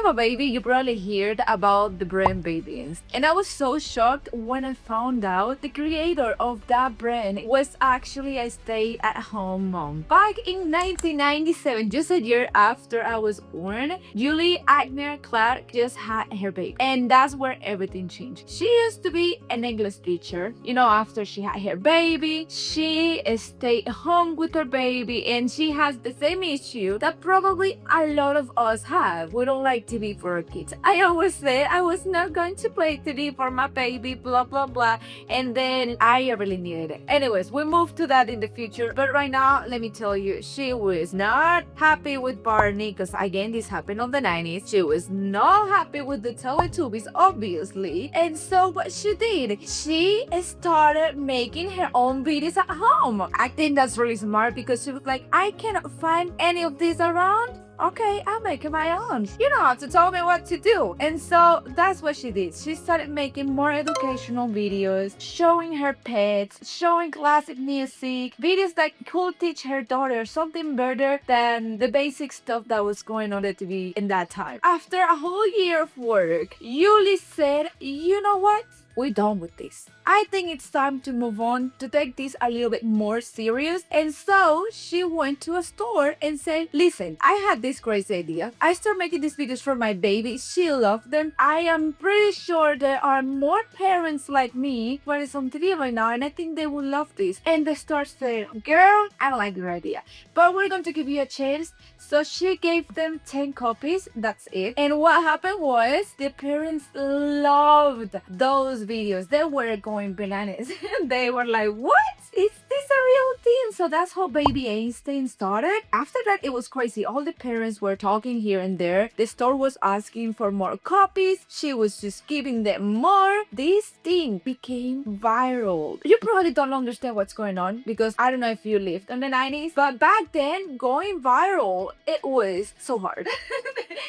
have a baby, you probably heard about the brand Baby Einstein. And I was so shocked when I found out the creator of that brand was actually a stay-at-home mom. Back in 1997, just a year after I was born, Julie Aigner-Clark just had her baby. And that's where everything changed. She used to be an English teacher. After she had her baby, she stayed home with her baby, and she has the same issue that probably a lot of us have. We don't like TV for our kids. I always said I was not going to play TV for my baby, blah blah blah, and then I really needed it. Anyways, we move to that in the future, but right now let me tell you, she was not happy with Barney, because again this happened on the 90s. She was not happy with the Teletubbies, obviously, and so what she did, she started making her own videos at home. I think that's really smart, because she was like, I cannot find any of these around. Okay, I'll make it my own. You don't have to tell me what to do. And so that's what she did. She started making more educational videos, showing her pets, showing classic music, videos that could teach her daughter something better than the basic stuff that was going on the TV in that time. After a whole year of work, Julie said, you know what? We're done with this. I think it's time to move on, to take this a little bit more serious. And so she went to a store and said, listen, I had this crazy idea. I started making these videos for my baby. She loved them. I am pretty sure there are more parents like me who is on TV right now, and I think they will love this. And the store said, girl, I don't like your idea, but we're going to give you a chance. So she gave them 10 copies. That's it. And what happened was the parents loved those videos. They were going bananas. They were like, what? Is this a real thing? So that's how Baby Einstein started. After that, it was crazy. All the parents were talking here and there. The store was asking for more copies. She was just giving them more. This thing became viral. You probably don't understand what's going on, because I don't know if you lived in the 90s, but back then, going viral, it was so hard.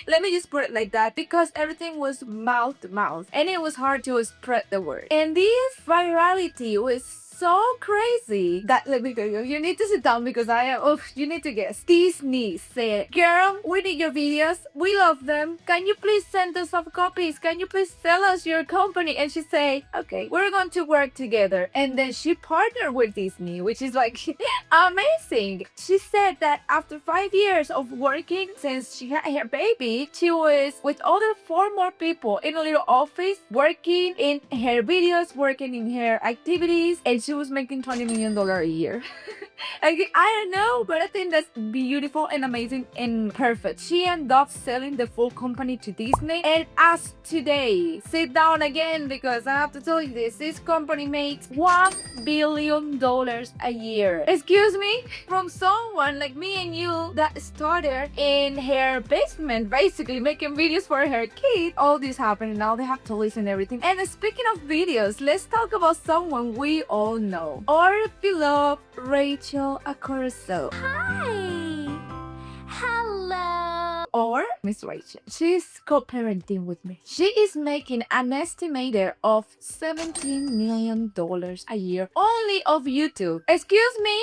Let me just put it like that, because everything was mouth to mouth, and it was hard to spread the word. And this virality was so crazy that, let me tell you, you need to sit down, because you need to guess. Disney said, girl, we need your videos. We love them. Can you please send us some copies? Can you please sell us your company? And she said, okay, we're going to work together. And then she partnered with Disney, which is like amazing. She said that after 5 years of working, since she had her baby, she was with other 4 more people in a little office, working in her videos, working in her activities, and she was making $20 million a year. I don't know, but I think that's beautiful and amazing and perfect. She ended up selling the full company to Disney, and as today, sit down again, because I have to tell you this company makes $1 billion a year. Excuse me? From someone like me and you that started in her basement, basically making videos for her kids. All this happened, and now they have to listen to everything. And speaking of videos, let's talk about someone we all know. Our beloved Rachel Accorso. Hi. Hello. Or Miss Rachel. She's co-parenting with me. She is making an estimated of $17 million a year only of YouTube. Excuse me?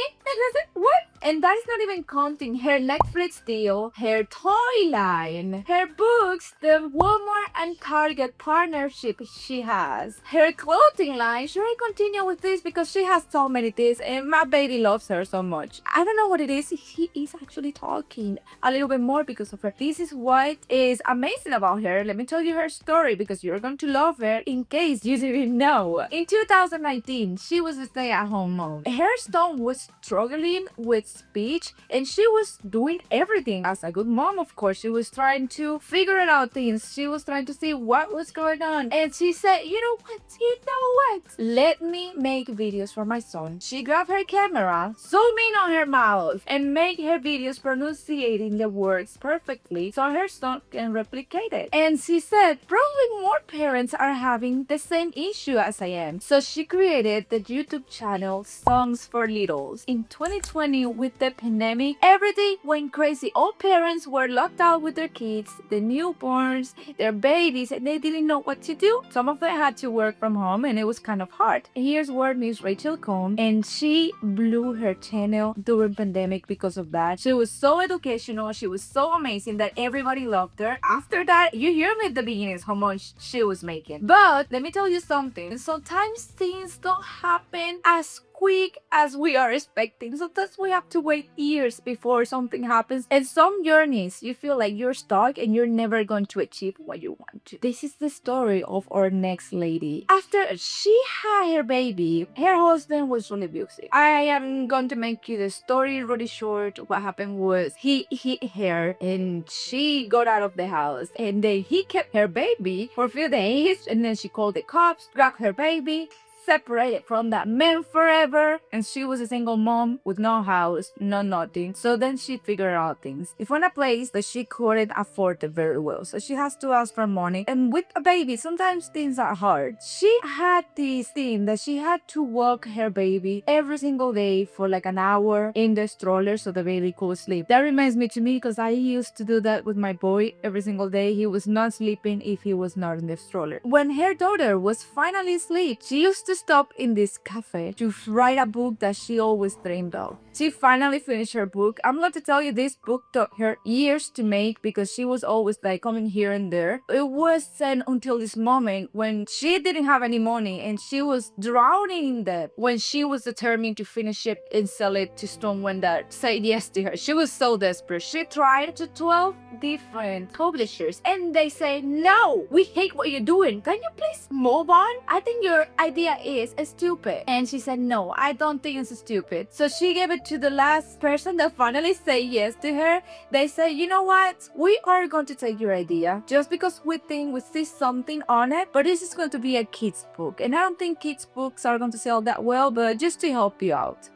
What? And that is not even counting her Netflix deal, her toy line, her books, the Walmart and Target partnership she has, her clothing line. Should I continue with this? Because she has so many things, and my baby loves her so much. I don't know what it is. He is actually talking a little bit more because of her. This is what is amazing about her. Let me tell you her story, because you're going to love her in case you didn't know. In 2019, she was a stay-at-home mom. Her son was struggling with speech, and she was doing everything as a good mom. Of course, she was trying to figure out things. She was trying to see what was going on, and she said, you know what, let me make videos for my son. She grabbed her camera, zoom in on her mouth, and make her videos pronunciating the words perfectly so her son can replicate it. And she said, probably more parents are having the same issue as I am. So she created the YouTube channel Songs for Littles. In 2020, with the pandemic, everything went crazy. All parents were locked out with their kids, the newborns, their babies, and they didn't know what to do. Some of them had to work from home, and it was kind of hard. Here's where Miss Rachel comes, and she blew her channel during pandemic because of that. She was so educational. She was so amazing that everybody loved her. After that, you hear me at the beginning how much she was making. But let me tell you something. Sometimes things don't happen as quick as we are expecting. Sometimes we have to wait years before something happens. And some journeys, you feel like you're stuck and you're never going to achieve what you want to. This is the story of our next lady. After she had her baby, her husband was really abusive. I am going to make you the story really short. What happened was he hit her and she got out of the house, and then he kept her baby for a few days, and then she called the cops, grabbed her baby, separated from that man forever, and she was a single mom with no house, no nothing. So then she figured out things. She found a place that she couldn't afford it very well, so she has to ask for money. And with a baby, sometimes things are hard. She had this thing that she had to walk her baby every single day for like an hour in the stroller so the baby could sleep. That reminds me to me because I used to do that with my boy every single day. He was not sleeping if he was not in the stroller. When her daughter was finally asleep, she used to stop in this cafe to write a book that she always dreamed of. She finally finished her book. I'm going to tell you, this book took her years to make because she was always like coming here and there. It wasn't until this moment when she didn't have any money and she was drowning in debt when she was determined to finish it and sell it to someone that said yes to her. She was so desperate. She tried to 12 different publishers and they say, no, we hate what you're doing. Can you please move on? I think your idea is stupid. And she said, no, I don't think it's stupid. So she gave it to the last person that finally said yes to her. They say, you know what? We are going to take your idea just because we think we see something on it, but this is going to be a kid's book. And I don't think kids' books are going to sell that well, but just to help you out.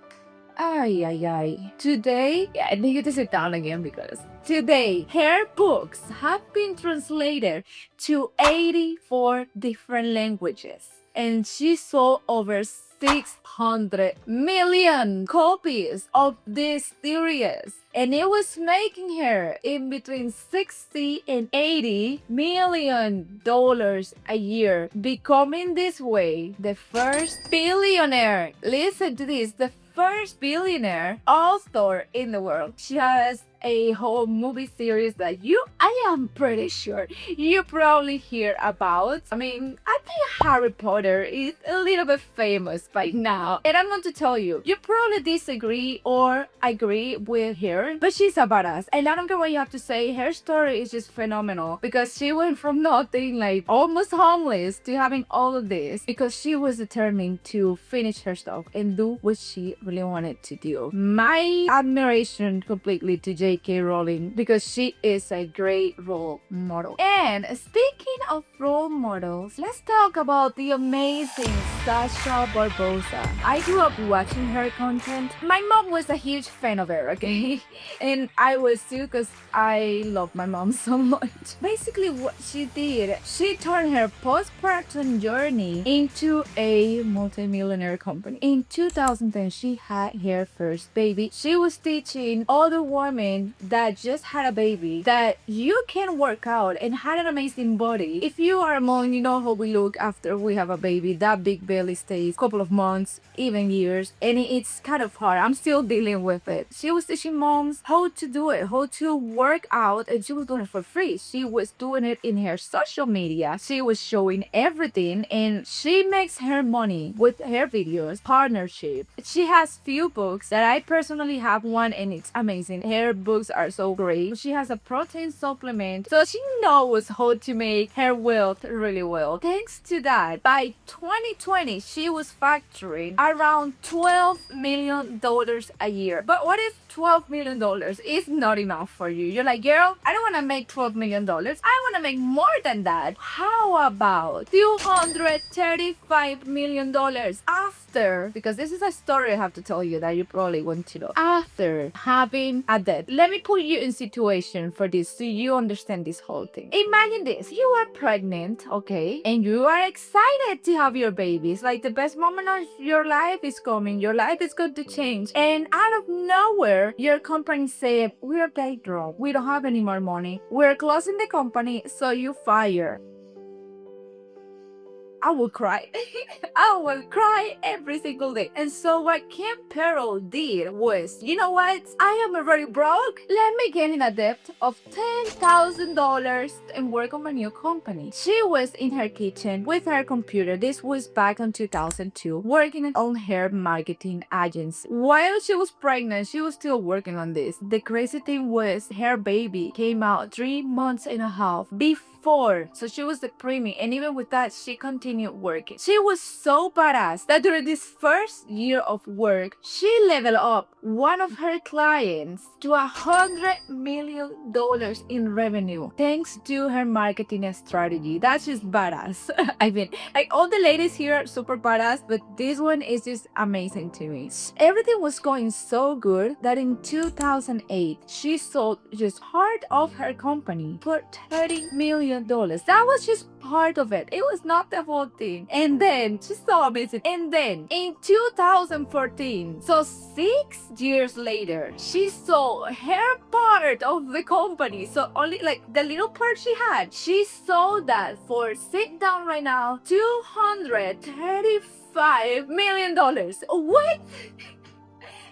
Ay, ay, ay. Today, I need to sit down again because today, her books have been translated to 84 different languages. And she sold over 600 million copies of this series. And it was making her in between 60 and 80 million dollars a year, becoming this way the first billionaire. Listen to this, the first billionaire author in the world. She has a whole movie series that I am pretty sure you probably hear about. I mean, I think Harry Potter is a little bit famous by now. And I'm going to tell you, you probably disagree or agree with her, but she's a badass. And I don't care what you have to say, her story is just phenomenal because she went from nothing, like almost homeless, to having all of this because she was determined to finish her stuff and do what she really wanted to do. My admiration completely to J.K. Rowling because she is a great role model. And speaking of role models, let's talk about the amazing Sascha Barbosa. I grew up watching her content. My mom was a huge fan of her, okay? And I was too because I love my mom so much. Basically what she did, she turned her postpartum journey into a multi-millionaire company. In 2010, she had her first baby. She was teaching other women that just had a baby that you can work out and had an amazing body. If you are a mom, you know how we look after we have a baby. That big belly stays a couple of months, even years, and it's kind of hard. I'm still dealing with it. She was teaching moms how to do it, how to work out, and she was doing it for free. She was doing it in her social media. She was showing everything, and she makes her money with her videos, partnership. She has few books that I personally have one, and it's amazing. Her books are so great. She has a protein supplement, so she knows how to make her wealth really well. Thanks to that, by 2020, she was factoring around $12 million a year. But what if $12 million is not enough for you? You're like, girl, I don't want to make $12 million. I want gonna make more than that. How about $235 million after, because this is a story I have to tell you that you probably want to know, after having a debt. Let me put you in situation for this so you understand this whole thing. Imagine this, you are pregnant, okay, and you are excited to have your baby. It's like the best moment of your life is coming, your life is going to change, and out of nowhere your company say, we're paid wrong, we don't have any more money, we're closing the company, so you fire. I will cry. I will cry every single day. And so what Kim Perell did was, you know what? I am already broke. Let me get in a debt of $10,000 and work on my new company. She was in her kitchen with her computer. This was back in 2002, working on her marketing agency. While she was pregnant, she was still working on this. The crazy thing was her baby came out 3 months and a half before. So she was the preemie, and even with that, she continued working. She was so badass that during this first year of work, she leveled up one of her clients to $100 million in revenue thanks to her marketing strategy. That's just badass. I mean, like, all the ladies here are super badass, but this one is just amazing to me. Everything was going so good that in 2008, she sold just part of her company for $30 million. That was just part of it. It was not the whole thing. And then, she's so amazing. And then, in 2014, so 6 years later, she sold her part of the company. So only like the little part she had, she sold that for, sit down right now, $235 million. What?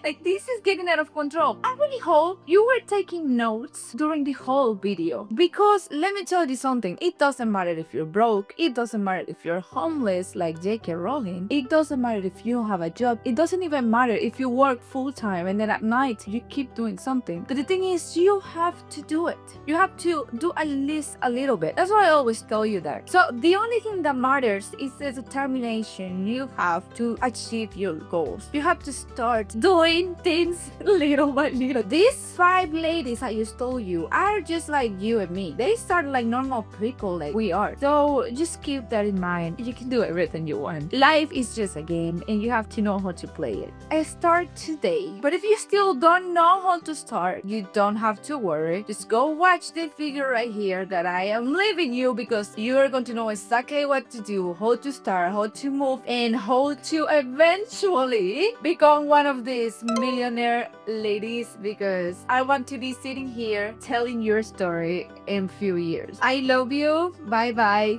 Like, this is getting out of control. I really hope you were taking notes during the whole video, because let me tell you something. It doesn't matter if you're broke. It doesn't matter if you're homeless like J.K. Rowling. It doesn't matter if you don't have a job. It doesn't even matter if you work full-time and then at night you keep doing something. But the thing is, you have to do it. You have to do at least a little bit. That's why I always tell you that. So the only thing that matters is the determination you have to achieve your goals. You have to start doing things little by little. These 5 ladies I just told you are just like you and me. They start like normal people like we are. So just keep that in mind. You can do everything you want. Life is just a game and you have to know how to play it. I start today. But if you still don't know how to start, you don't have to worry. Just go watch the video right here that I am leaving you, because you are going to know exactly what to do, how to start, how to move, and how to eventually become one of these millionaire ladies, because I want to be sitting here telling your story in few years. I love you. Bye bye.